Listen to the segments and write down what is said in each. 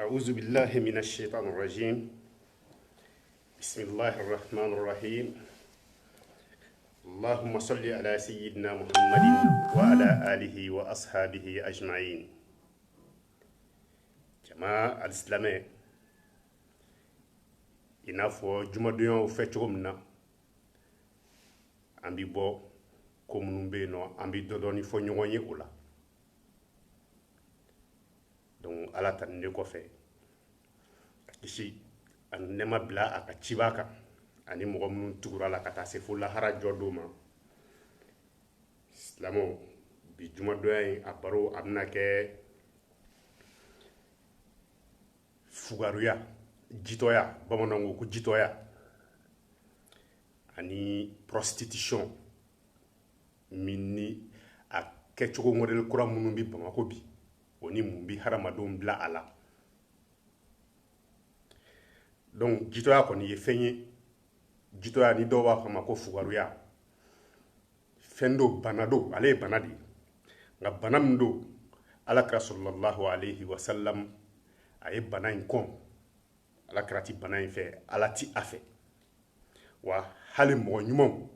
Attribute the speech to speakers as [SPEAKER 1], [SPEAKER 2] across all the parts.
[SPEAKER 1] أعوذ بالله من الشيطان الرجيم. بسم الله الرحمن الرحيم. اللهم صل على سيدنا محمد وعلى آله وأصحابه أجمعين. جماعة الإسلام inafo jumadon fe chomna ambi bo komunumbe no ambi dodoni fo nyonye ula donc ala tan ne ko fe ici an nema bla aka chibaka ani mo mun tugura la kata se fulla hara joduma islamo bi jumadon abaro amna ke fugaruya jitoya bamanango ko jitoya ani prostitution minni a kechogo model kura munu bi bamako bi oni mumbi haramadon bla ala donc jitoya ko ni fenye jitoya ni do wa kama ko fugaruya fendo banado ale banadi nga banamdo ala sallallahu alayhi wa sallam ay banan kon ala krati bana fe ala ti afe wa hali mo nyumo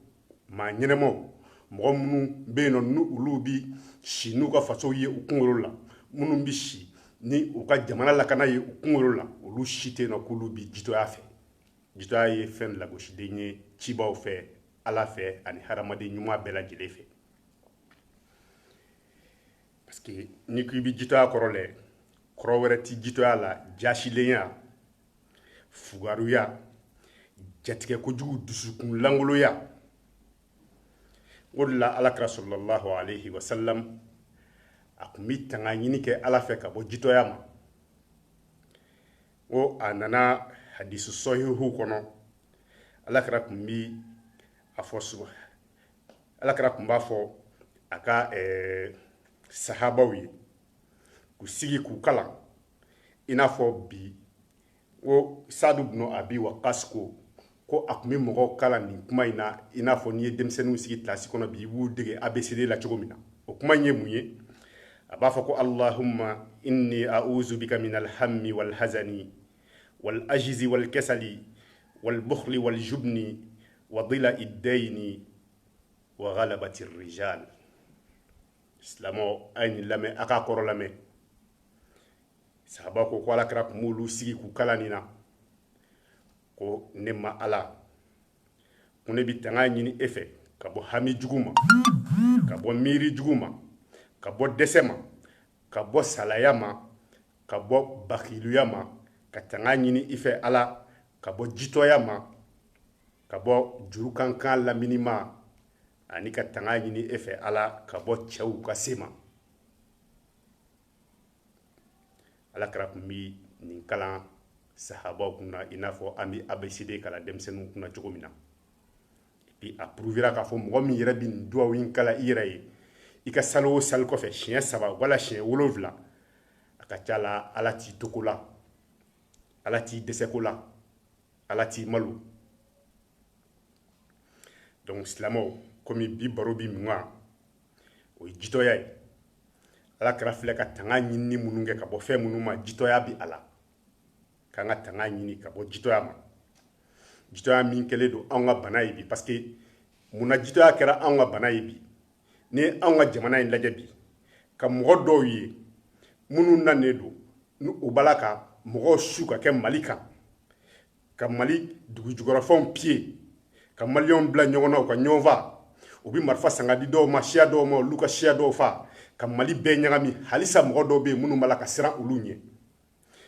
[SPEAKER 1] ma nyenemo mo munu be no nu ulubi shinu ka faso ye ukungolo la munu bi shi ni uka jamana la kana ye ukungolo la ulu shite no kulubi jito afe jito ye fen la goshi denye chiba o fe ala fe ani haramade nyuma bela jile fe parce que ni kubi jito akorole krowere ti jito ala jashilenya fugaruya jatike ko jugu dusukun langoloya wala alakra sallallahu alayhi wa sallam akumi tanga nyini ke ala fe ka bo jitoya ma o anana hadisu sahihu kono alakra kumbi afo suba alakra kumba fo aka sahabawi ku sigi ku kala inafo bi o Sadu ibn Abi Waqqas ko akumi mogo kala ni kuma ina inafo ni demsenu sigi classe kono bi wu dege ABCD la chogomina o kuma nye muye abafa ko Allahumma inni a'udhu bika min al-hammi wal hazani wal ajzi wal kasali wal bukhli wal jubni wa dhila'i ad-dayni wa ghalabati ar-rijal islamo ayni lame aka koro lame sahaba ko ala kra ko mulu sigi ku kalanina ko nema ala kune bi tanga nyini efe ka bo hami juguma ka bo miri juguma ka bo desema ka bo salayama ka bo bakhiluyama ka tanga nyini ife ala ka bo jitoyama ka bo jurukankan la minima ani ka tanga nyini efe ala ka bo chewu ka sema ala karakumbi nin kalan sahaba kunna inafo ami ABCD kala demsenu kunna jogomina puis approuvera ka fo mo mi yere bin duwa win kala ire ika salo sal ko fe chien saba wala chien wolovla aka chala ala ti tokola ala ti desekola ala ti malu donc islamo komi bi barobi mwa o jitoya ala kara file ka tanga nyini mununge ka bo fe munuma jitoya bi ala kanga tanga nyini ka bo jitoya ma jitoya min kele do anga banayi bi parce que muna jitoya kera anga banayi bi ni anga jamana in lajabi ka mogo do yi munu nanne do nu ubalaka mogo shuka ke malika ka mali dugu jugorafon pied ka malion bla nyogona ka nyova ubi marfa sangadi do ma shia do ma luka shia do fa ka mali be nyagami halisa mogo do be munu malaka sira ulunye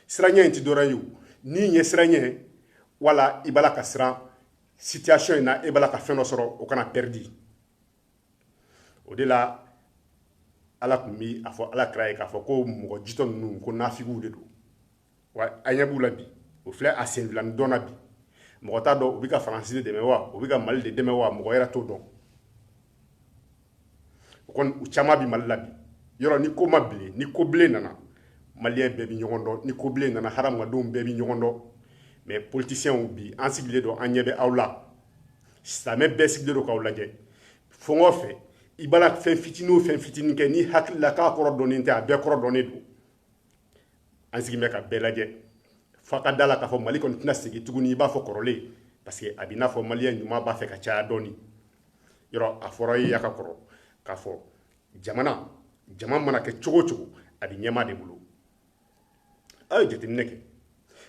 [SPEAKER 1] sira nya inti dorayu ni nye sira nye wala ibala ka sira situation na ibala ka feno soro o kana perdi o de la ala kumbi afo ala kraye ka fo ko mogo jiton nu ko nafigu de do wa anyabu la bi o fle asenvlan dona bi mogo ta do ubika français de mewa ubika mali de demewa mogo era to don kon uchama bi malabi yoro ni ko mabli ni ko ble nana malien bebi nyogondo ni ko ble nana haram ga dum bebi nyogondo mais politiciens bi ansigle do anyebe awla samé besigle do kawlaje fongo fe ibala fen fitini ke ni hakla ka koro doninte a be koro donedo an sigi bɛ ka bɛɛ lajɛ f'a ka da la k'a fɔ Mali kɔni tɛna segin tuguni i b'a fɔ kɔrɔlen parce que a bɛ n'a fɔ maliyɛn ɲuman b'a fɛ ka caya dɔɔni yɔrɔ a fɔra i ya ka kɔrɔ k'a fɔ jama mana kɛ cogo o cogo a bɛ ɲɛmaa de bolo a ye jateminɛ kɛ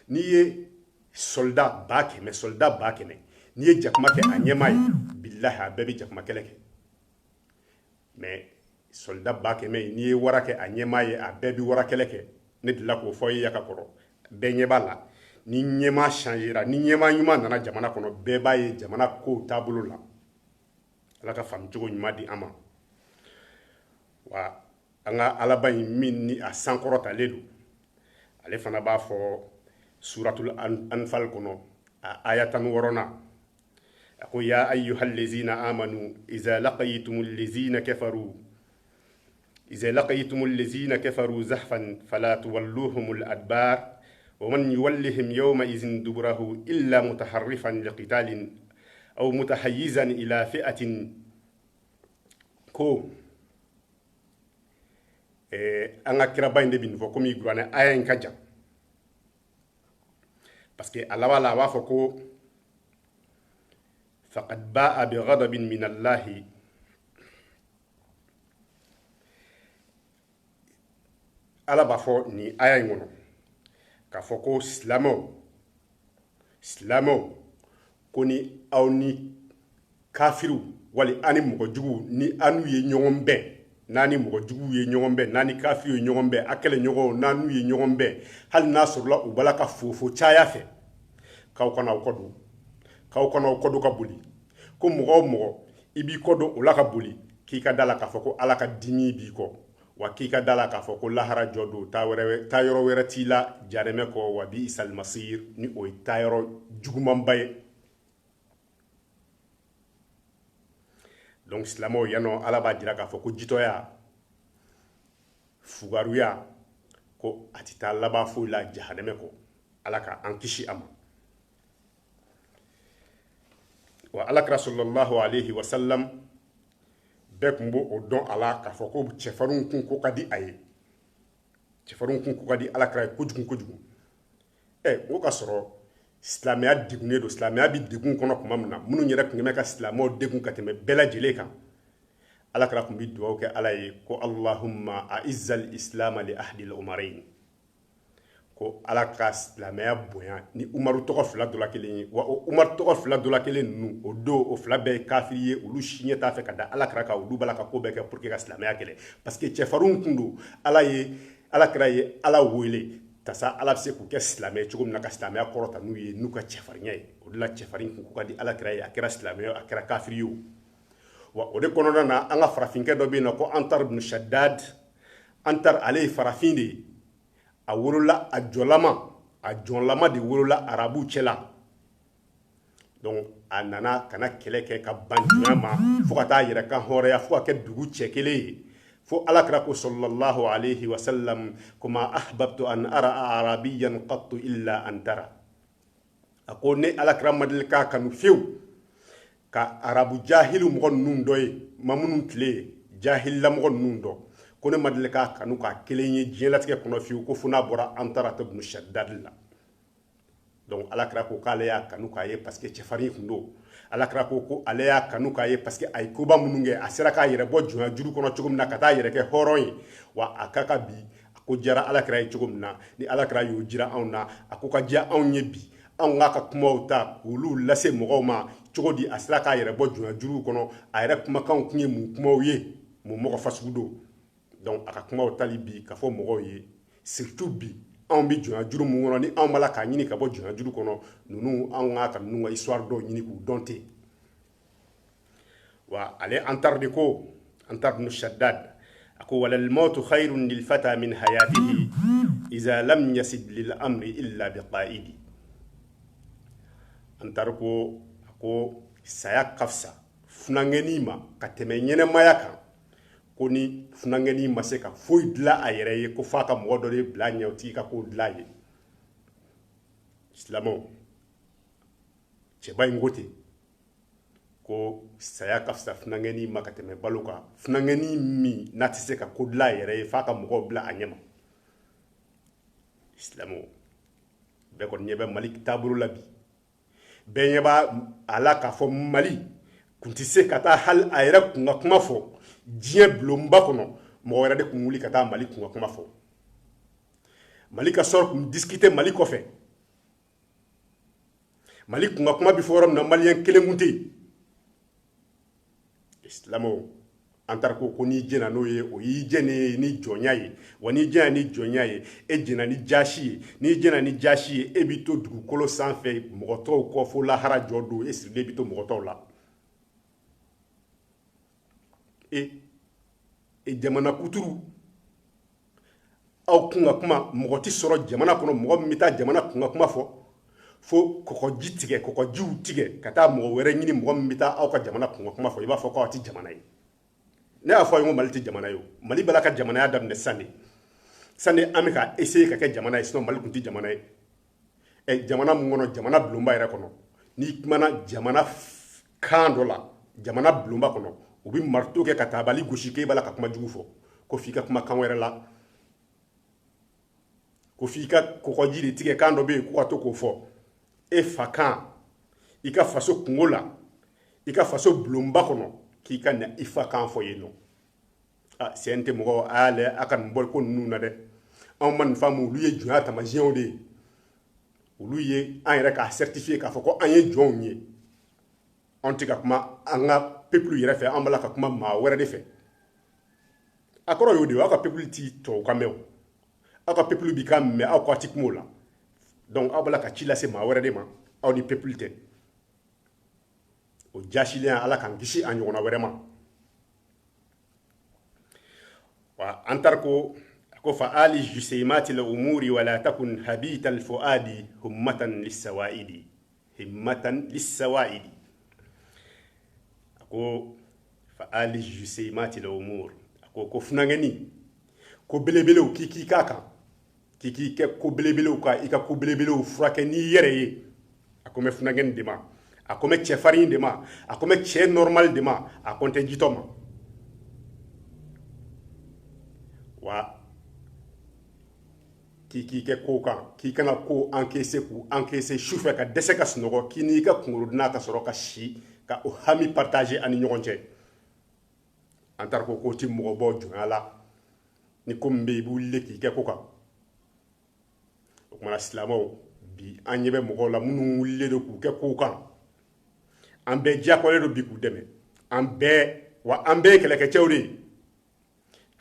[SPEAKER 1] n'i ye soldat 100 n'i ye jakuma kɛ a ɲɛmaa ye bilahi a bɛɛ bɛ jakuma kɛlɛ kɛ mais soldat 100 n'i ye wara kɛ a ɲɛmaa ye a bɛɛ bɛ wara kɛlɛ kɛ ne delila k'o fɔ i ya ka kɔrɔ bɛɛ ɲɛ b'a la ni ɲɛmaa changera ni ɲɛmaa ɲuman nana jamana kɔnɔ bɛɛ b'a ye jamana kow taabolo la ala ka faamucogo ɲuman di an ma wa an ka alaba in min ni a sankɔrɔtalen don ale fana b'a fɔ suratul anfal kɔnɔ a aya 16 a ko ya ayyuhal lezina amanu iza laqiyitumul lezina kafaru zahfan fala tuwalluhumul adbar ومن يولهم يومئذ دبره إلا متحرفا لقتال أو متحيزا إلى فئة ko an ka kira ba in de bin fɔ komi kuranɛ aya in ka jan parce que a laban la a b'a fɔ ko faqad ba'a bi ghadabin min allahi ala b'a fɔ ni aya in kɔnɔ k'a fɔ ko silamɛw ko ni aw ni kafiru wali ani mɔgɔ jugu ni anu ye ɲɔgɔn bɛn n'ani mɔgɔ jugu ye ɲɔgɔn bɛn n'ani kafiru ye ɲɔgɔn bɛn a kɛlɛ ɲɔgɔn n'anu ye ɲɔgɔn bɛn hali n'a sɔrɔla u bala ka fofo caya fɛ k'aw kana aw kɔdon ka boli ko mɔgɔ o mɔgɔ i b'i kɔdon o la ka boli k'i ka da la k'a fɔ ko ala ka dimi b'i kɔ wa k'i ka da la k'a fɔ ko lahara jɔ don taa yɔrɔ wɛrɛ t'i la jaremɛ kɔ wa bi isal masir ni o ye taa yɔrɔ jugumanba ye donc silamɛw yanɔ ala b'a jira k'a fɔ ko jitɔya fugaruya ko a tɛ taa laban foyi la jahanɛmɛ kɔ ala ka an kisi a ma wa alakira sallallahu alayhi wa sallam bɛɛ tun b'o dɔn a la k'a fɔ ko cɛfarinw kun ko ka di a ye cɛfarinw kun ko ka di alakira ye kojugu o ka sɔrɔ silamɛya degunnen don silamɛya bɛ degun kɔnɔ tuma min na minnu yɛrɛ tun bɛ ka silamɛw degun ka tɛmɛ bɛɛ lajɛlen kan alakira tun bɛ dugawu kɛ ala ye ko allahumma a'izzal islam li ahdil umarayn ko ala ka silamɛya bonya ni umaru tɔgɔ 2 dɔ la kelen ye wa o umaru tɔgɔ 2 dɔ la kelen ninnu o don o 2 bɛɛ ye kafiri ye olu si ɲɛ t'a fɛ ka da alakira kan olu b'a la ka ko bɛɛ kɛ pour que ka silamɛya kɛlɛ parce que cɛfarinw kun don alakira ye ala wele tasa ala bɛ se k'u kɛ silamɛ cogo min na ka silamɛya kɔrɔta n'u ye n'u ka cɛfarinya ye o de la cɛfarin kun ka di alakira ye a kɛra silamɛ a kɛra kafiri ye o wa o de kɔnɔna na an ka farafinkɛ dɔ bɛ yen nɔ ko Antar ibn Shaddad Antar ale ye farafin de ye a wolola a jɔnlama de wolola arabu cɛla donc a nana ka na kɛlɛ kɛ ka ban juguya ma fo ka taa yɛrɛ kan hɔrɔnya fo ka kɛ dugu cɛ kelen ye fo alakira ko sallallahu alayhi wa sallam ko ma ahbabtu an ara arabiyan qattu illa an tara a ko ne alakira ma deli k'a kanu fiyewu ka arabu jahilu mɔgɔ ninnu dɔ ye ma minnu tile ye jahilila mɔgɔ ninnu dɔ ko ne ma deli k'a kanu k'a kelen ye diɲɛlatigɛ kɔnɔ fiyewu ko fo n'a bɔra Antara ibn Shaddad la donc alakira ko k'ale y'a kanu k'a ye parce que cɛfarin kun don alakira ko ale y'a kanu k'a ye parce que a ye koba minnu kɛ a sera k'a yɛrɛ bɔ jɔnya juru kɔnɔ cogo min na ka taa yɛrɛ kɛ hɔrɔn ye wa a ka ka bi a ko jara alakira ye cogo min na ni alakira y'o jira anw na a ko ka diya anw ye bi anw k'a ka kumaw ta k'olu lase mɔgɔw ma cogo di a sera k'a yɛrɛ bɔ jɔnya juru kɔnɔ a yɛrɛ kumakanw tun ye mun kumaw ye mun mɔgɔ fasugu don donc a ka kumaw tali bi ka fɔ mɔgɔw ye surtout bi anw bi jɔnya juru mun kɔnɔ ni anw b'a la k'a ɲini ka bɔ jɔnya juru kɔnɔ ninnu anw k'a ka ninnu ka histoire dɔw ɲini k'u dɔn ten wa ale Antar de ko Antar ibn Shaddad a ko walal mautu khayrun lil fata min hayatihi iza lam yasid lil amri illa bi qa'idi Antar ko a ko saya ka fisa funangɛni ma ka tɛmɛ ɲɛnɛmaya kan ko ni funangɛni ma se ka foyi dilan a yɛrɛ ye ko f'a ka mɔgɔ dɔ de bila ɲɛ o tigi ka ko dilan ye silamɛw cɛba in ko ten ko saya ka fisa funangɛni ma ka tɛmɛ balo kan funangɛni min n'a tɛ se ka ko dilan a yɛrɛ ye f'a ka mɔgɔw bila a ɲɛ ma islamo be ko nyebe mali taburu labi be nyeba ala ka fo mali kunti se kata hal ayra kunga kuma fo die blomba kono mo wera de kunuli kata mali kunga kuma fo mali ka sor kun discuter mali ko fe mali kunga kuma bi forum na malien kelengunti islamo antar ko ni jena no ye o yi jene ni jonya ye woni jena ni jonya ye e jena ni jashi ye ni jena ni jashi ye e bito dugu kolo sanfɛ mogoto ko fo la hara jodo e sirle bito mogoto la e jamana kuturu aw kunga kuma mogoti soro jamana kono mogo mita jamana kunga kuma fo kokoji tige kokojiw tige kata mogo wɛrɛ ɲini mogo mita aw ka jamana kunga kuma fo I b'a fɔ ko aw ti jamana ye ne y'a fɔ a ye ko mali tɛ jamana ye mali bala ka jamanaya daminɛ sani an bɛ ka essayer ka kɛ jamana ye sinon mali tun tɛ jamana ye jamana mun kɔnɔ jamana bulonba yɛrɛ kɔnɔ n'i kumana jamana kan dɔ la jamana bulonba kɔnɔ u bɛ marito kɛ ka taabali gosi k'e b'a la ka kuma jugu fɔ ko f'i ka kuma kan wɛrɛ la ko f'i ka kɔgɔji de tigɛ kan dɔ bɛ yen ko ka to k'o fɔ e fa kan I ka faso kungo la I ka faso bulonba kɔnɔ k'i ka na I fa kan fɔ yen nɔ CNT mɔgɔ a y'a lajɛ a ka nin bɔ ko ninnu na dɛ anw ma nin faamu olu ye jɔnya taamasiyɛnw de ye olu ye an yɛrɛ k'a certifier k'a fɔ ko an ye jɔnw ye anw tɛ ka kuma an ka peuple yɛrɛ fɛ an b'a la ka kuma maa wɛrɛ de fɛ a kɔrɔ y'o de ye aw ka peuple ti tubabu kan mɛn o aw ka peuple b'i kan mɛn aw k'a ti kuma o la donc aw b'a la ka ci lase maa wɛrɛ de ma aw ni peuple tɛ o jaasilen ala k'an kisi a ɲɔgɔnna wɛrɛ ma wa an tari ko fa ali juseimati l umuri wala takun habita al fuadi himmatan lissawaidi ko fa ali juseimati l umur ko funangeni ko belebelew k'i ka kan k'i kɛ ko belebelew ka I ka ko belebelew furakɛ n'i yɛrɛ ye a ko mɛ funangeni de ma a ko mɛ cɛfarin de ma a ko mɛ cɛ normal de ma a ko n tɛ jitɔ ma wa k'i kɛ ko kan k'i kana ko encaisser k'u encaisser sufɛ ka dɛsɛ ka sunɔgɔ k'i n'i ka kunkolo dilan ka sɔrɔ ka si ka o hami partager ani ɲɔgɔn cɛ an taara ko ti mɔgɔ bɔ jɔnya la ni ko min bɛ I b'u wuli k'i kɛ ko kan o kumana silamɛw bi an ɲɛ bɛ mɔgɔw la minnu wulilen don k'u kɛ ko kan an bɛɛ diyagoyalen don bi k'u dɛmɛ an bɛɛ ye kɛlɛkɛcɛw de ye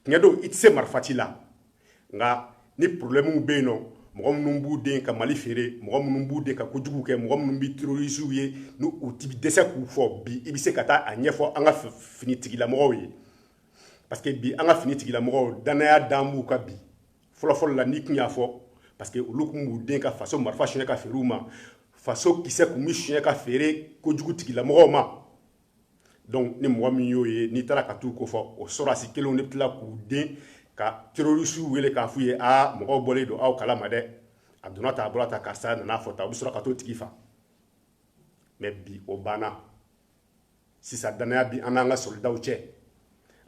[SPEAKER 1] tiɲɛ don I tɛ se marifa ci la nka ni problèmew bɛ yen nɔ mɔgɔ minnu b'u den ka Mali feere mɔgɔ minnu b'u den ka kojugu kɛ mɔgɔ minnu bɛ terroristes ye ni u ti dɛsɛ k'u fɔ bi I bɛ se ka taa a ɲɛfɔ an ka finitigilamɔgɔw ye parce que bi an ka finitigilamɔgɔw danaya dan b'u ka bi fɔlɔfɔlɔ la n'i tun y'a fɔ parce que olu tun b'u den ka faso marifa suɲɛ ka feere u ma faso kisɛ tun bɛ suɲɛ ka feere kojugu tigilamɔgɔw ma donc ni mɔgɔ min y'o ye n'i taara ka t'u ko fɔ o sɔrɔdasi kelenw de bɛ tila k'u den ka terroristes wele k'a f'u ye mɔgɔw bɔlen don aw kalama dɛ a donna ta a bɔra ta karisa nana fɔ ta u bɛ sɔrɔ ka t'o tigi fa mais bi o banna sisan danaya bi an n'an ka soldaw cɛ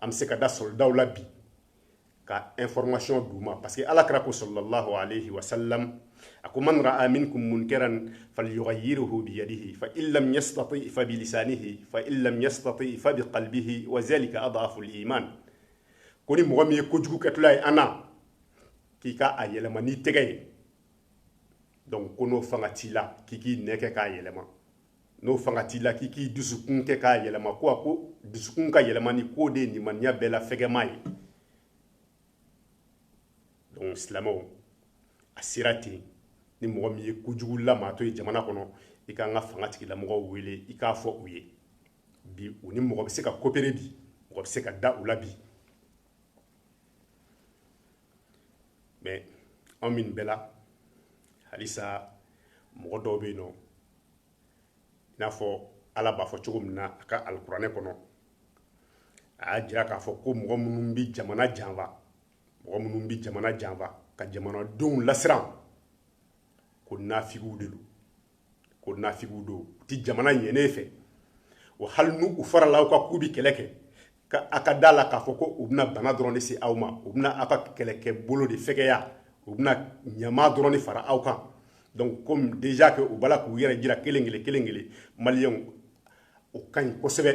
[SPEAKER 1] an bɛ se ka da soldaw la bi ka information d'u ma parce que alakira ko sallallahu alayhi wa sallam a ko man ra'a minkum munkaran falyughayyirhu bi yadihi fa in lam yastati fa bi lisanihi fa in lam yastati fa bi qalbihi wa zalika adhafu al iman ko ni mɔgɔ min ye kojugu kɛtɔla ye an na k'i ka a yɛlɛma n'i tɛgɛ ye donc ko n'o fanga t'i la k'i k'i nɛ kɛ k'a yɛlɛma n'o fanga t'i la k'i k'i dusukun kɛ k'a yɛlɛma ko dusukun ka yɛlɛma ni ko de ye nimaniya bɛɛ la fɛgɛma ye donc silamɛw a sera ten ni mɔgɔ min ye kojugu lamaatɔ ye jamana kɔnɔ I ka an ka fanga tigilamɔgɔw wele I k'a fɔ u ye bi u ni mɔgɔ bɛ se ka coopérer bi mɔgɔ bɛ se ka da u la bi mais anw min bɛɛ la halisa mɔgɔ dɔw bɛ yen nɔ I n'a fɔ Ala b'a fɔ cogo min na a ka alikuranɛ kɔnɔ a y'a jira k'a fɔ ko mɔgɔ minnu bɛ jamana janfa ka jamanadenw lasiran ko nafigiw de don u ti jamana ɲɛnen fɛ wa hali n'u farala aw ka k'u bɛ kɛlɛ kɛ ka a ka da la k'a fɔ ko u bɛna bana dɔrɔn de se aw ma u bɛna aw ka kɛlɛkɛ bolo de fɛgɛya u bɛna ɲama dɔrɔn de fara aw kan donc comme déjà que u bala k'u yɛrɛ jira kelen kelen maliyɛnw o ka ɲi kosɛbɛ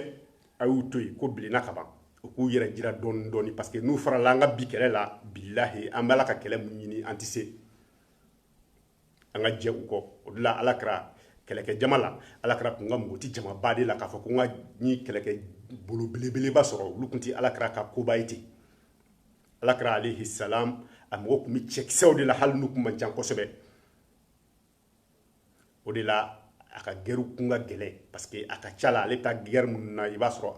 [SPEAKER 1] a y'u to yen ko bilenna ka ban u k'u yɛrɛ jira dɔɔni parce que n'u farala an ka bi kɛlɛ la bilahi an b'ala ka kɛlɛ mun ɲini an tɛ se an ka jɛ u kɔ o de la ala kɛra kɛlɛkɛ jama la ala kɛra kun ka moti jama ba de la k'a fɔ ko n ka ni kɛlɛkɛ bolo belebeleba sɔrɔ olu tun tɛ ala kɛra ka koba ye ten ala kɛra alayhi salam a mɔgɔ tun bɛ cɛkisɛw de la hali n'u tun man ca kosɛbɛ o de la a ka gɛrɛw kun ka gɛlɛn parce que a ka ca la ale ta gɛrɛ minnu na i b'a sɔrɔ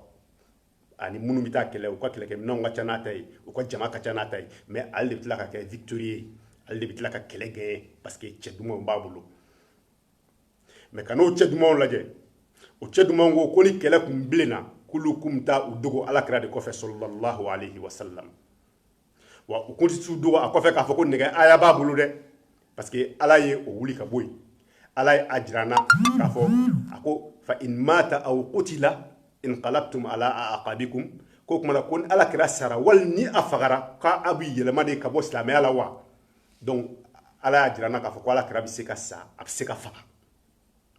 [SPEAKER 1] ani minnu bɛ taa kɛlɛ u ka kɛlɛkɛminɛnw ka ca n'a ta ye u ka jama ka ca n'a ta ye mais ale de bɛ tila ka kɛ victorieux ye ale de bɛ tila ka kɛlɛ gagner parce que cɛ dumanw b'a bolo mais ka n'o cɛ dumanw lajɛ o cɛ dumanw ko ko ni kɛlɛ kun bilenna k'olu kun bɛ taa u dogo alakira de kɔfɛ sallallahu alayhi wa sallam wa u kun tɛ t'u dogo a kɔfɛ k'a fɔ ko nɛgɛ aya b'a bolo dɛ parce que ala ye o wuli ka bɔ yen ala ye a jira n na k'a fɔ a ko fa in mata aw qutila inqalabtum ala aqabikum ko kuma ko ni ala kɛra sara wali ni a fagara k'a bɛ yɛlɛma de ka bɔ silamɛya la wa donc ala y'a jira n na k'a fɔ ko ala kɛra bɛ se ka sa a bɛ se ka faga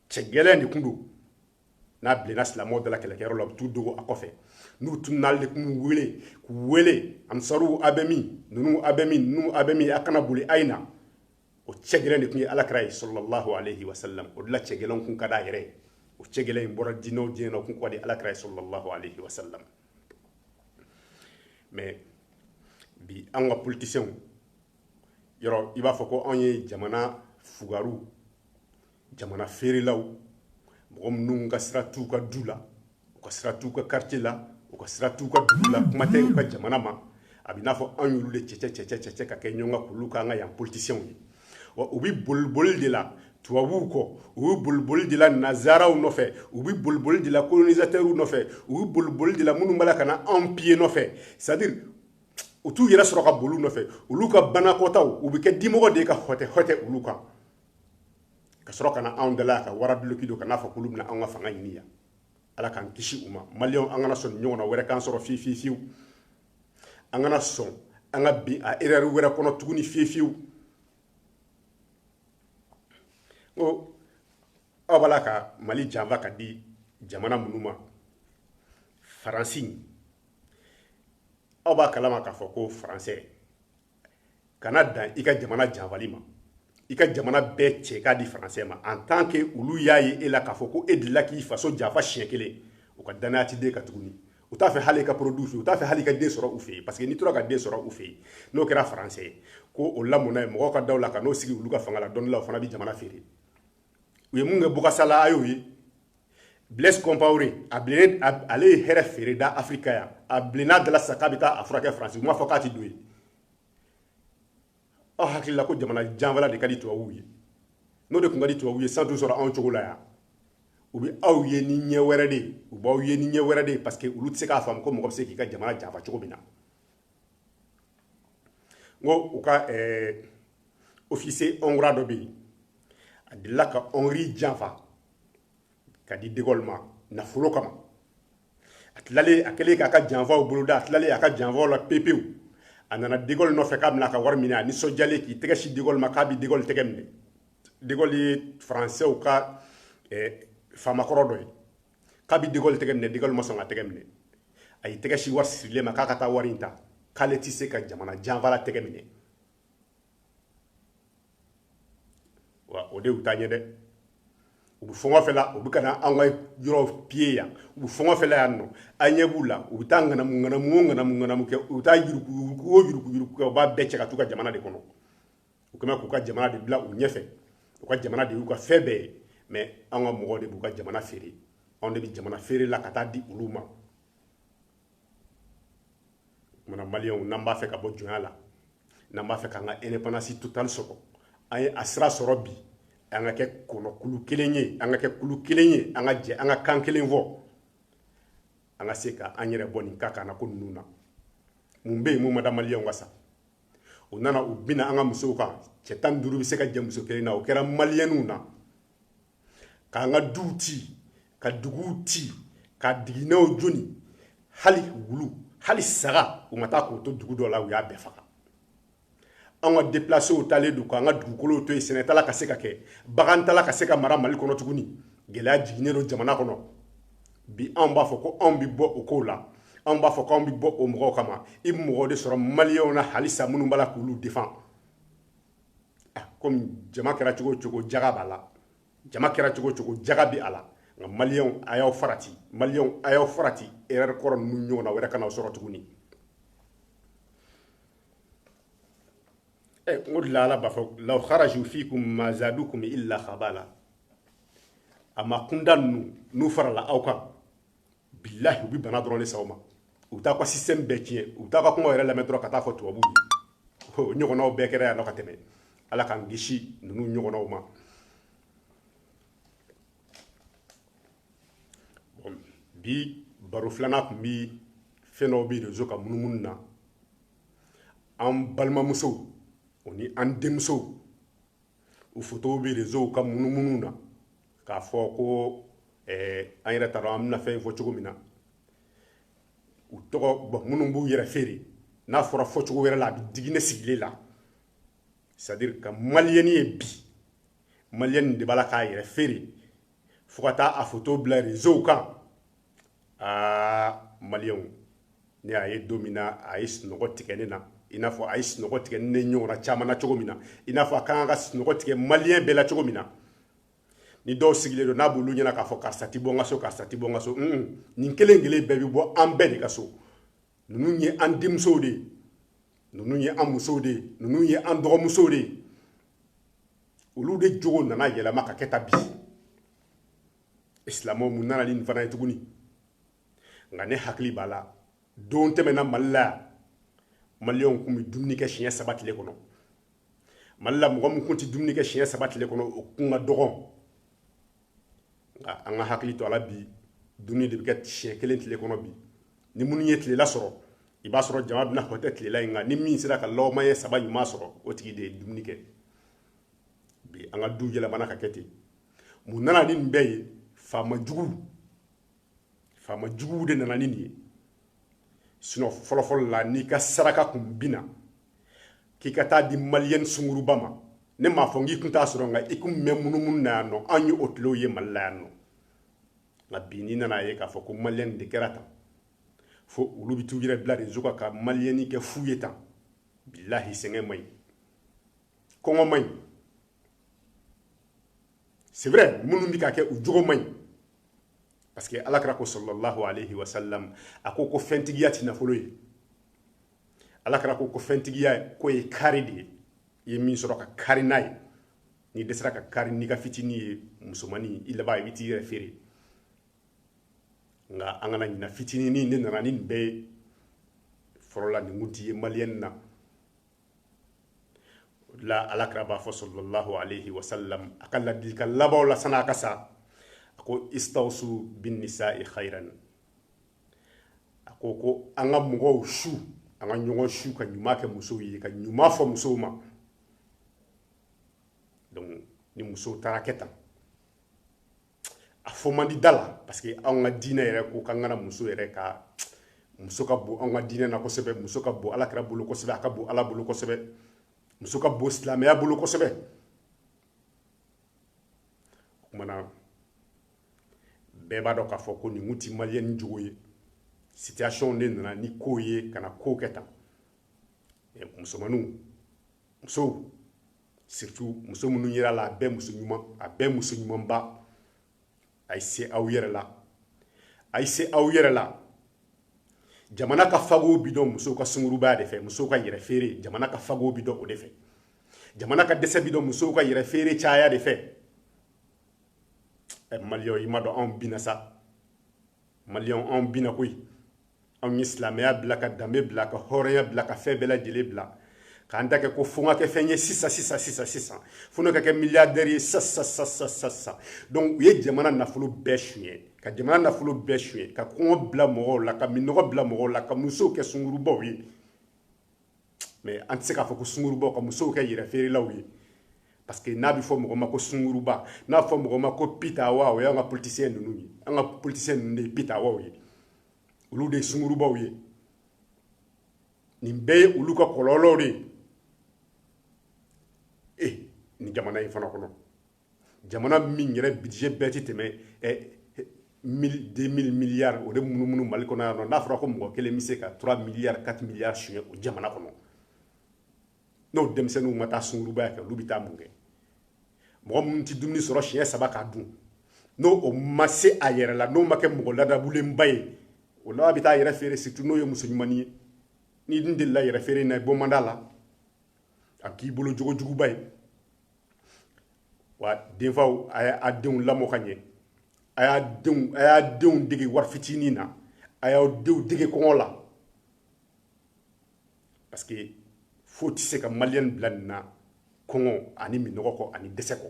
[SPEAKER 1] cɛ gɛlɛn de kun don n'a bilenna silamɛw dala kɛlɛkɛyɔrɔ la u bɛ t'u dogo a kɔfɛ n'u tunun'ale de kun wele k'u wele ansaruw a bɛ min ninnu a bɛ min ninnu a bɛ min a kana boli a ye na o cɛ gɛlɛn de kun ye alakira ye sallallahu alayhi wa sallam o de la cɛ gɛlɛnw kun ka d'a yɛrɛ ye o cɛ gɛlɛn in bɔra diinɛw diinɛ na o kun ka di alakira ye sallallahu alayhi wa sallam mais bi an ka politiciens yɔrɔ i b'a fɔ ko anw ye jamana fugaru jamana feerelaw mɔgɔ minnu ka sira t'u ka du la u ka sira t'u ka quartier la u ka sira t'u ka dugu la kuma tɛ u ka jamana ma a bɛ n'a fɔ anw y'olu de cɛcɛ ka kɛ ɲɔgɔn kan k'olu k'an ka yan politiciens ye wa u bɛ boli de la tubabuw kɔ u bɛ boli de la nazaraw nɔfɛ u bɛ boli de la colonisateurs nɔfɛ u bɛ boli de la minnu b'a la ka na anw piller nɔfɛ c'est à dire u t'u yɛrɛ sɔrɔ ka boli nɔfɛ olu ka banakɔtaw u bɛ kɛ dimɔgɔ de ye ka hɔtɛ olu kan ka sɔrɔ ka na anw dala ka wara duloki don ka n'a fɔ k'olu bɛna anw ka fanga ɲini yan ala k'an kisi u ma maliyɛnw an kana sɔn ɲɔgɔn na wɛrɛ k'an sɔrɔ fiyewu an kana sɔn an ka bin a erreur wɛrɛ kɔnɔ tuguni fiyewu ko aw b'a la ka mali janfa ka di jamana minnu ma faransi aw b'a kalama k'a fɔ ko faransɛ kana dan i ka jamana janfali ma i ka jamana bɛɛ cɛ k'a di faransɛ ma en tant que olu y'a ye e la k'a fɔ ko e delila k'i faso janfa siɲɛ kelen u ka danaya t'i den ka tuguni u t'a fɛ hali i ka produit fɛ u t'a fɛ hali i ka den sɔrɔ u fɛ yen parce que n'i tora ka den sɔrɔ u fɛ yen n'o kɛra faransɛ ye ko o lamɔna ye mɔgɔw ka daw la ka n'o sigi olu ka fanga la dɔɔni la o fana bɛ jamana feere u ye mun kɛ bokasala a y'o ye Blaise Compaoré ale ye hɛrɛ feere da afirika yan a bilenna dala sa k'a bɛ taa a furakɛ faransi u m'a fɔ k'a tɛ don yen aw hakili la ko jamana janfala de ka di tubabuw ye n'o de tun ka di tubabuw ye san t'u sɔrɔ anw cogo la yan u bɛ aw ye ni ɲɛ wɛrɛ de ye u b'aw ye ni ɲɛ wɛrɛ de ye parce que olu tɛ se k'a faamu ko mɔgɔ bɛ se k'i ka jamana janfa cogo min na n ko u ka officier hongrois dɔ bɛ yen a delila ka Henri janfa ka di de Gaulle ma nafolo kama a kɛlen k'a ka janfaw boloda a tilalen a ka janfaw la pepewu a nana de Gaulle nɔfɛ k'a bɛna a ka wari minɛ a nisɔndiyalen k'i tɛgɛ si de Gaulle ma k'a bɛ de Gaulle tɛgɛ minɛ de Gaulle ye faransɛw ka faamakɔrɔ dɔ ye k'a bɛ de Gaulle tɛgɛ minɛ de Gaulle ma sɔn ka tɛgɛ minɛ a y'i tɛgɛ si wari sirilen ma k'a ka taa wari in ta k'ale tɛ se ka jamana janfala tɛgɛ minɛ wa o de y'u taa ɲɛ dɛ u bɛ fɔngɔ fɛ la u bɛ ka na anw ka yɔrɔ piye yan u bɛ fɔngɔ fɛ la yan nɔ a ɲɛ b'u la u bɛ taa ŋanamu kɛ u bɛ taa yuruku kɛ u b'a bɛɛ cɛ ka t'u ka jamana de kɔnɔ u kɛlen k'u ka jamana de bila u ɲɛfɛ u ka jamana de y'u ka fɛn bɛɛ ye mais anw ka mɔgɔw de b'u ka jamana feere anw de bɛ jamana feere la ka taa di olu ma kumana maliyɛnw n'an b'a fɛ ka bɔ jɔnya la n'an b'a fɛ k'an ka indépendance totale sɔrɔ an ye a sira sɔrɔ bi an ka kɛ kɔnɔkulu kelen ye an ka kɛ kulu kelen ye an ka jɛ an ka kan kelen fɔ an ka se ka an yɛrɛ bɔ nin ka kan na ko ninnu na mun bɛ yen mun ma da maliyɛnw ka sa u nana u bina an ka musow kan cɛ 15 bɛ se ka jɛ muso kelen na o kɛra maliyɛnw na k'an ka duw ci ka duguw ci ka diginɛw joni hali wulu hali saga u ma taa k'o to dugu dɔ la u y'a bɛɛ faga an ka déplacé o talen don k'an ka dugukolow to yen sɛnɛtala ka se ka kɛ bagantala ka se ka mara mali kɔnɔ tuguni gɛlɛya jiginnen don jamana kɔnɔ bi anw b'a fɔ ko anw bɛ bɔ o kow la anw b'a fɔ k'anw bɛ bɔ o mɔgɔw kama i bɛ mɔgɔw de sɔrɔ maliyɛnw na halisa minnu b'a la k'olu défend komi jama kɛra cogo o cogo jaga b'a la jama kɛra cogo o cogo jaga bɛ a la nka maliyɛnw a y'aw farati maliyɛnw a y'aw farati erreur kɔrɔ ninnu ɲɔgɔn na wɛrɛ ka n'aw sɔrɔ tuguni n ko de la ala b'a fɔ law kharaju fikum ma zadukum illa khabala a ma kunda ninnu n'u farala aw kan billahi u bɛ bana dɔrɔn de sa aw ma u t'a ka système bɛɛ tiɲɛ u t'a ka kuma yɛrɛ lamɛn dɔrɔn ka taa fɔ tubabuw ye o ɲɔgɔnnaw bɛɛ kɛra yan nɔ ka tɛmɛ ala k'an kisi ninnu ɲɔgɔnnaw ma bi baro filanan tun bi fɛn dɔw bɛ réseau ka munumunu na an balimamusow o ni an denmusow u fotow bɛ réseau ka munumunu na k'a fɔ ko an yɛrɛ t'a dɔn an bɛna fɛn fɔ cogo min na u tɔgɔ bɔn minnu b'u yɛrɛ feere n'a fɔra fɔcogo wɛrɛ la a bɛ digi ne sigilen la c'est à dire ka maliyɛni ye bi maliyɛni de b'a la k'a yɛrɛ feere fo ka taa a foto bila réseau kan maliyɛnw ne y'a ye don min na a ye sunɔgɔ tigɛ ne na i n'a fɔ a ye sunɔgɔ tigɛ ne ɲɔgɔn na caman na cogo min na i n'a fɔ a kan ka sunɔgɔ tigɛ maliyɛn bɛɛ la cogo min na ni dɔw sigilen don n'a b'olu ɲɛna k'a fɔ karisa ti bɔ n ka so karisa ti bɔ n ka so nin kelen kelen bɛɛ bɛ bɔ an bɛɛ de ka so ninnu ye an denmusow de ye ninnu ye an musow de ye ninnu ye an dɔgɔmusow de ye olu de jogo nana yɛlɛma ka kɛ ta bi silamɛw mun nana ni nin fana ye tuguni nka ne hakili b'a la don tɛmɛna mali la yan maliyɛnw tun bɛ dumuni kɛ siɲɛ 3 tile kɔnɔ mali la mɔgɔ min tun tɛ dumuni kɛ siɲɛ 3 tile kɔnɔ o kun ka dɔgɔn nka an ka hakili to a la bi dumuni de bɛ kɛ siɲɛ 1 tile kɔnɔ bi ni minnu ye tilela sɔrɔ i b'a sɔrɔ jama bɛna hɔtɛ tilela in nka ni min sera ka lɔgɔmaɲɛ 3 ɲuman sɔrɔ o tigi de ye dumuni kɛ bi an ka du yɛlɛmana ka kɛ ten mun nana ni nin bɛɛ ye faama juguw de nana ni nin ye sinon fɔlɔfɔlɔ la n'i ka saraka kun binna k'i ka taa di maliyɛni sunguruba ma ne m'a fɔ n k'i kun t'a sɔrɔ nka i kun mɛn munumunu na yan nɔ an ye o tilew ye mali la yan nɔ nka bi n'i nana ye k'a fɔ ko maliyɛni de kɛra tan fo olu bɛ t'u yɛrɛ bila réseau kan ka maliyɛni kɛ fu ye tan bilahi sɛgɛn man ɲi kɔngɔ man ɲi c'est vrai minnu bɛ ka kɛ u jogo man ɲi parce que alakira ko sallallahu alayhi wa sallam a ko fɛntigiya tɛ nafolo ye alakira ko fɛntigiya ko ye kari de ye i ye min sɔrɔ ka kari n'a ye n'i dɛsɛra ka kari n'i ka fitinin ye musomanin i laban i bɛ t'i yɛrɛ feere nka an kana ɲina fitininin de nana ni nin bɛɛ ye fɔlɔ la nin kun t'i ye maliyɛni na la alakira b'a fɔ sallallahu alayhi wa sallam a ka ladilikan labanw la san'a ka sa a ko istawsu bin nisa'i khayran a ko an ka mɔgɔw su an ka ɲɔgɔn su ka ɲuman kɛ musow ye ka ɲuman fɔ musow ma donc ni musow taara kɛ tan a fɔ man di da la parce que anw ka diinɛ yɛrɛ ko k'an kana muso yɛrɛ ka muso ka bon anw ka diinɛ na kosɛbɛ muso ka bon alakira bolo kosɛbɛ a ka bon ala bolo kosɛbɛ muso ka bon silamɛya bolo kosɛbɛ o kumana bɛɛ b'a dɔn k'a fɔ ko nin kun ti maliyɛni jogo ye situation de nana ni kow ye ka na kow kɛ tan musomaninw musow surtout muso minnu yera la a bɛɛ muso ɲumanba a ye se aw yɛrɛ la jamana ka fagow bi dɔn musow ka sungurubaya de fɛ musow ka yɛrɛ feere jamana ka fagow bi dɔn o de fɛ jamana ka dɛsɛ bi dɔn musow ka yɛrɛ feere caya de fɛ maliyɛnw i ma dɔn anw binna sa maliyɛnw anw binna koyi anw ye silamɛya bila ka danbe bila ka hɔrɔnya bila ka fɛn bɛɛ lajɛlen bila k'an ta kɛ ko fo n ka kɛ fɛn ye sisan fo ne ka kɛ milliardaire ye sisan donc u ye jamana nafolo bɛɛ suɲɛ ka jamana nafolo bɛɛ suɲɛ ka kɔngɔ bila mɔgɔw la ka minɔgɔ bila mɔgɔw la ka musow kɛ sungurubaw ye mais an tɛ se k'a fɔ ko sungurubaw ka musow kɛ yɛrɛ feerelaw ye parce que n'a bɛ fɔ mɔgɔ ma ko sunguruba n'a fɔ mɔgɔ ma ko pitawa o y'an ka politicien ninnu ye an ka politicien ninnu de ye pitawaw ye olu de ye sungurubaw ye nin bɛɛ ye olu ka kɔlɔlɔw de ye ni jamana in fana kɔnɔ jamana min yɛrɛ budget bɛɛ tɛ tɛmɛ 2000 milliards o de munumunu Mali kɔnɔ yan nɔ n'a fɔra ko mɔgɔ kelen bɛ se ka 3 milliards 4 milliards suɲɛ o jamana kɔnɔ n'o denmisɛnninw ma taa sunguruba kɛ olu bɛ taa mun kɛ mɔgɔ minnu tɛ dumuni sɔrɔ siɲɛ 3 k'a dun n'o o ma se a yɛrɛ la n'o ma kɛ mɔgɔ ladabulenba ye o la bɛ taa yɛrɛ feere surtout n'o ye muso ɲumanni ye n'i dun delila yɛrɛ feere in na bɔ man d'a la a k'i bolo jogojuguba ye wa denfaw a y'a denw lamɔ ka ɲɛ a y'a denw dege wari fitinin na a y'aw denw dege kɔngɔ la parce que fo tɛ se ka maliyɛn bila nin na kɔngɔ ani minɔgɔ kɔ ani dɛsɛ kɔ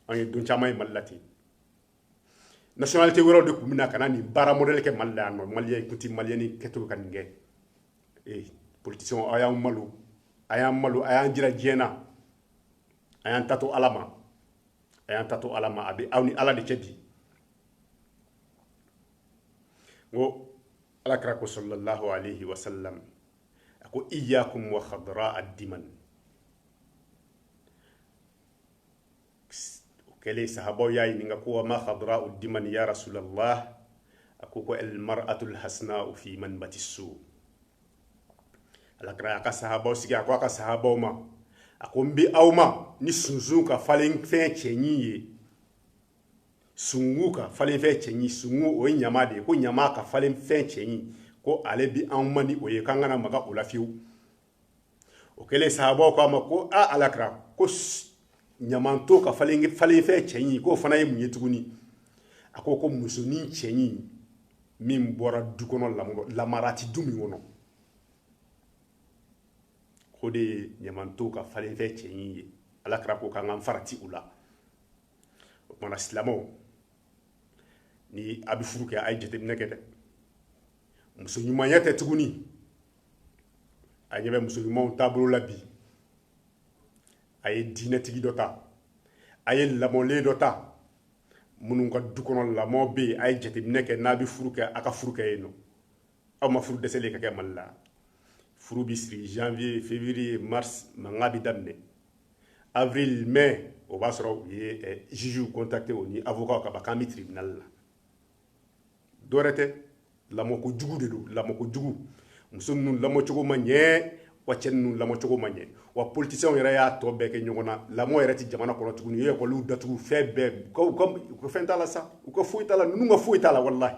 [SPEAKER 1] an ye don caman ye Mali la ten nationalité wɛrɛw de tun bɛ na ka na nin baara modèle kɛ Mali la yan nɔ maliyɛn kun tɛ maliyɛn kɛcogo ka nin kɛ politiciens a y'an malo a y'an jira diɲɛ na a y'an ta to Ala ma a bɛ aw ni Ala de cɛ bi n ko Alakira ko sallallahu alayhi wa sallam a ko iyyakum wa khadra ad-diman o kɛlen sahabaw y'a ɲininka ko wa ma khadra ad-diman ya rasulallah a ko al-mar'atu al-hasna'u fi manbati as-su Alakira a ka sahabaw sigi a ko a ka sahabaw ma a ko n bɛ aw ma ni sunsun ka falen fɛn cɛɲi ye sungu ka falen fɛn cɛɲi sungu o ye ɲama de ye ko ɲama ka falen fɛn cɛɲi ko ale bi anw ma ni o ye k'an kana maga o la fiyewu o kɛlen sahabaw k'a ma ko Alakira ko ɲamanto ka falen fɛn cɛɲi k'o fana ye mun ye tuguni a ko musonin cɛɲi min bɔra du kɔnɔ lamarati du min kɔnɔ o de ye ɲamanto ka falen fɛn cɛɲi ye Alakira ko k'an farati u la o kumana silamɛw ni a bɛ furu kɛ a ye jateminɛ kɛ dɛ muso ɲumanya tɛ tuguni a ɲɛ bɛ muso ɲumanw taabolo la bi a ye diinɛtigi dɔ ta a ye lamɔlen dɔ ta minnu ka du kɔnɔ lamɔ bɛ yen a ye jateminɛ kɛ n'a bɛ furu kɛ a ka furu kɛ yen nɔ aw ma furu dɛsɛlen ka kɛ Mali la furu bɛ siri janvier février mars mankan bɛ daminɛ avril mai o b'a sɔrɔ u ye juges contacté o ni avocat ka ban k'an bɛ tribunal la dɔwɛrɛ tɛ lamɔkojugu de don lamɔkojugu muso ninnu lamɔcogo ma ɲɛ wa cɛ ninnu lamɔcogo ma ɲɛ wa politiciens yɛrɛ y'a tɔ bɛɛ kɛ ɲɔgɔn na lamɔ yɛrɛ tɛ jamana kɔnɔ tuguni u ye école datugu fɛn bɛɛ u ka fɛn t'a la sa u ka foyi t'a la ninnu ka foyi t'a la walahi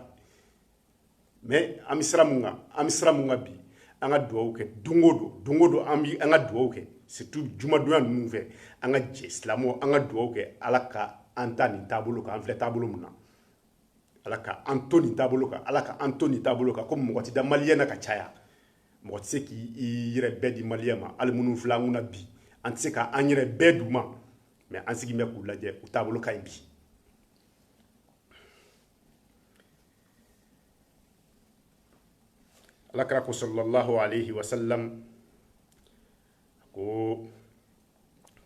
[SPEAKER 1] mais an bɛ sira mun kan bi an ka duwawu kɛ don o don an ka duwawu kɛ surtout jumadonya ninnu fɛ an ka jɛ silamɛw an ka duwawu kɛ Ala ka an ta nin taabolo kan an filɛ taabolo min na Ala ka an to nin taabolo kan ko mɔgɔ tɛ da maliyɛn na ka caya mɔgɔ tɛ se k'i yɛrɛ bɛɛ di maliyɛn ma hali minnu filɛ an kunna bi an tɛ se k'an yɛrɛ bɛɛ d'u ma mais an sigilen bɛ k'u lajɛ u taabolo ka ɲi bi Alakira ko sallallahu alayhi wa sallam ko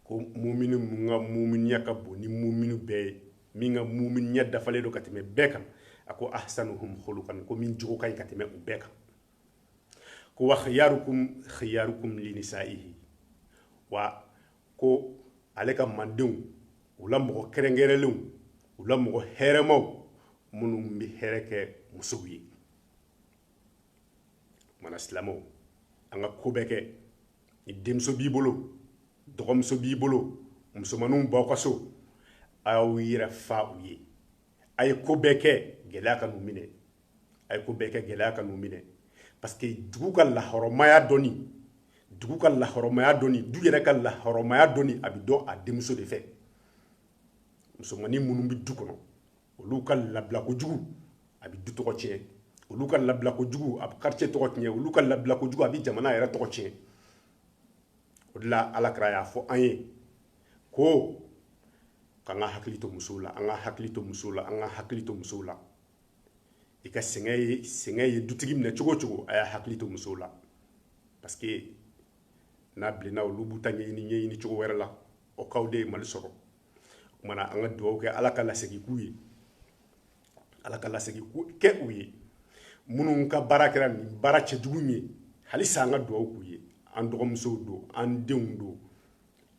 [SPEAKER 1] mumini mun ka muminiya ka bon ni mumini bɛɛ ye min ka muminiya dafalen don ka tɛmɛ bɛɛ kan a ko ahsanuhum khuluqan ko min jogo ka ɲi ka tɛmɛ u bɛɛ kan ko wa khiyarukum linisaihi wa ko ale ka mandenw u la mɔgɔ kɛrɛnkɛrɛnlenw u la mɔgɔ hɛrɛmaw minnu bɛ hɛrɛ kɛ musow ye mana silamɛw an ka ko bɛɛ kɛ ni denmuso b'i bolo dɔgɔmuso b'i bolo musomaninw b'aw ka so a y'aw yɛrɛ fa u ye a ye ko bɛɛ kɛ gɛlɛya ka n'u minɛ parce que dugu ka lahɔrɔmaya dɔnni du yɛrɛ ka lahɔrɔmaya dɔnni a bɛ dɔn a denmuso de fɛ musomanin minnu bɛ du kɔnɔ olu ka labila kojugu a bɛ du tɔgɔ tiɲɛ olu ka labila kojugu a bɛ quartier tɔgɔ tiɲɛ olu ka labila kojugu a bɛ jamana yɛrɛ tɔgɔ tiɲɛ o de la Alakira y'a fɔ an ye ko k'an ka hakili to musow la i ka sɛgɛn ye dutigi minɛ cogo o cogo a y'a hakili to musow la parce que n'a bilenna olu b'u ta ɲɛɲini cogo wɛrɛ la o kaw de ye Mali sɔrɔ o kumana an ka duwawu kɛ Ala ka lasegin k'u ye minnu ka baara kɛra nin baara cɛjugu ye halisa an ka duwawu k'u ye an dɔgɔmusow don an denw don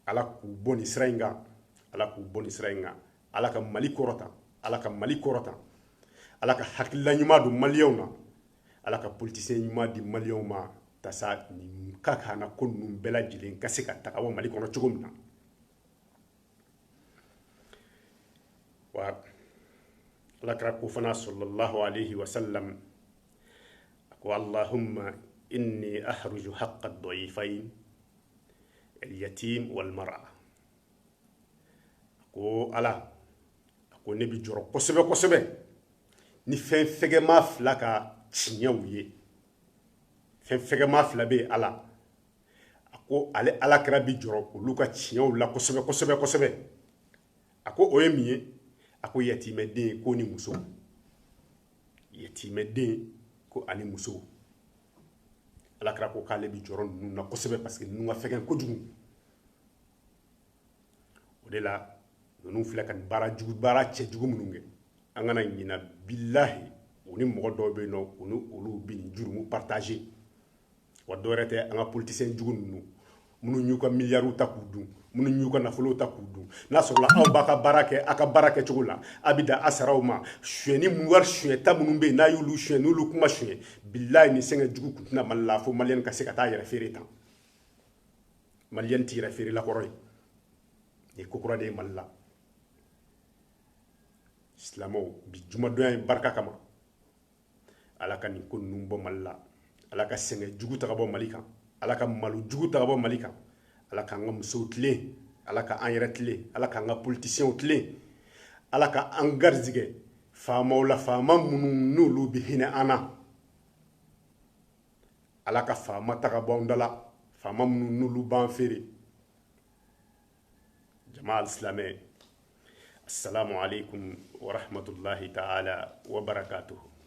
[SPEAKER 1] ala k'u bɔ nin sira in kan ala k'u bɔ nin sira in kan ala ka mali kɔrɔta ala ka mali kɔrɔta ala ka hakilila ɲuman don maliyɛnw na ala ka politisiyɛn ɲuman di maliyɛnw ma tasa nin ka kan na ko ninnu bɛɛ lajɛlen ka se ka taga bɔ mali kɔnɔ cogo min na wa alakira ko fana sallallahu alayhi wa sallam ko allahumma inni ahruju haqqa ad-da'ifayn al-yatim wal mar'a ko ala ko ne bi jɔrɔ kosɛbɛ kosɛbɛ ni fɛn fɛgɛma fila ka tiɲɛw ye fɛn fɛgɛma fila bɛ ala a ko ale alakira bi jɔrɔ olu ka tiɲɛw la kosɛbɛ kosɛbɛ kosɛbɛ a ko o ye min ye a ko yatimɛden ko ni muso yatimɛden ko ani muso alakira ko k'ale bi jɔrɔ ninnu na kosɛbɛ parce que ninnu ka fɛgɛn kojugu o de la ninnu filɛ ka baara cɛjugu minnu kɛ an kana ɲina bilahi o ni mɔgɔ dɔw bɛ yen nɔ o ni olu bɛ nin jurumu partage wa dɔwɛrɛ tɛ an ka politisiyɛn jugu ninnu minnu y'u ka miliyariw ta k'u dun minnu y'u ka nafolow ta k'u dun n'a sɔrɔla aw b'a ka baara kɛ a ka baara kɛcogo la a bɛ da a saraw ma suyɛnni wari suyɛnta minnu bɛ yen n'a y'olu suyɛn n'olu kuma suyɛn bilahi nin sɛgɛn jugu tun tɛna mali la fo maliyɛn ka se ka taa yɛrɛ feere tan maliyɛn tɛ yɛrɛ feere la kɔrɔ ye nin ko kura de ye mali la silamɛw bi jumadonya in barika kama ala ka nin ko ninnu bɔ mali la ala ka sɛgɛn jugu taga bɔ mali kan ala ka malo jugu taga bɔ mali kan ala k'an ka musow tilen ala ka an yɛrɛ tilen ala k'an ka politisiyɛnw tilen ala ka an garizigɛ faamaw la faama minnu n'olu bɛ hinɛ an na ala ka faama taga bɔ an da la faama minnu n'olu b'an feere jama alisilamɛ assalamu alaikum wa rahmatullahi ta'ala wa barakatuhu